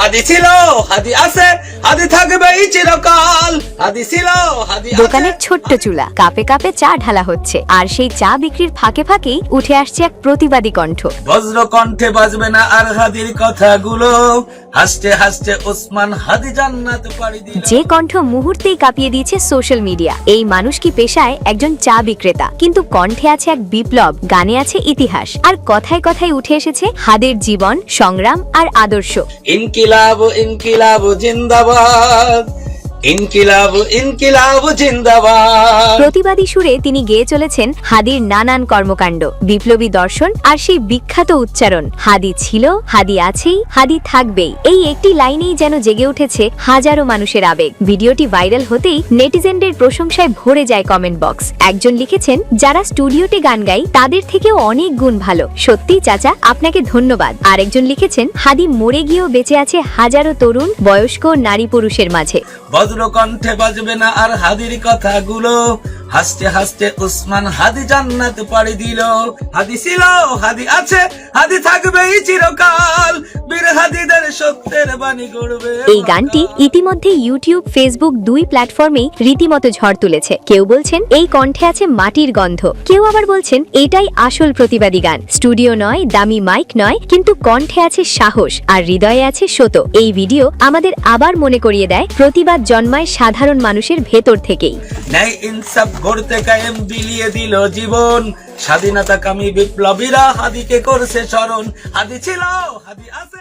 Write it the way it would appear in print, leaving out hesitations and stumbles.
হাদি ছিল, হাদি আছে, হাদি থাকবে এই চিরকাল। হাদি ছিল, হাদি আছে। দোকানের ছোট্ট চুলা, কাপে কাপে চা ঢালা হচ্ছে, আর সেই চা বিক্রির ফাঁকে ফাঁকেই উঠে আসছে এক প্রতিবাদী কণ্ঠ। বজ্র কণ্ঠে বাজবে না আর হাদির কথাগুলো, হাসতে হাসতে ওসমান হাদি জান্নাত পাড়ি দিল। যে কণ্ঠ মুহূর্তেই কাঁপিয়ে দিয়েছে সোশ্যাল মিডিয়া। এই মানুষ কি পেশায় একজন চা বিক্রেতা, কিন্তু কণ্ঠে আছে এক বিপ্লব, গানে আছে ইতিহাস, আর কথায় কথায় উঠে এসেছে হাদির জীবন, সংগ্রাম আর আদর্শ। ইনকিলাব ইনকিলাব জিন্দাবাদ, ইনকিলাব ইনকিলাব জিন্দাবাদ। প্রতিবাদী সুরে তিনি গেয়ে চলেছেন হাদির নানান কর্মকাণ্ড, বিপ্লবী দর্শন আর সেই বিখ্যাত উচ্চারণ, হাদি ছিল, হাদি আছেই, হাদি থাকবেই। এই একটি লাইনেই যেন জেগে উঠেছে হাজারো মানুষের আবেগ। ভিডিওটি ভাইরাল হতেই নেটিজেনদের প্রশংসায় ভরে যায় কমেন্ট বক্স। একজন লিখেছেন, যারা স্টুডিওতে গান গায় তাদের থেকেও অনেক গুণ ভালো, সত্যি চাচা আপনাকে ধন্যবাদ। আরেকজন লিখেছেন, হাদি মরে গিয়েও বেঁচে আছে হাজারো তরুণ, বয়স্ক, নারী পুরুষের মাঝে। বজ্র কণ্ঠে বাজবে না আর হাদির কথাগুলো, হাসতে হাসতে ওসমান হাদি জান্নাত পাড়ি দিল। হাদি ছিল, হাদি আছে, হাদি থাকবে এই চিরকাল, বীর হাদিদের সত্যের বাণী গড়বে। এই গানটি ইতিমধ্যে ইউটিউব, ফেসবুক দুই প্ল্যাটফর্মেই রীতিমতো ঝড় তুলেছে। কেউ বলছেন এই কণ্ঠে আছে মাটির গন্ধ, কেউ আবার বলছেন এটাই আসল প্রতিবাদী গান। স্টুডিও নয়, দামি মাইক নয়, কিন্তু কণ্ঠে আছে সাহস আর হৃদয়ে আছে সত। এই ভিডিও আমাদের আবার মনে করিয়ে দেয়, প্রতিবাদ জন্মায় সাধারণ মানুষের ভেতর থেকেই। ন্যায় ইনসাফ গড়তে কায়েম বিলিয়ে দিল জীবন, স্বাধীনতা কামী বিপ্লবীরা হাদিকে করছে স্মরণ। হাদি ছিল, হাদি আছে।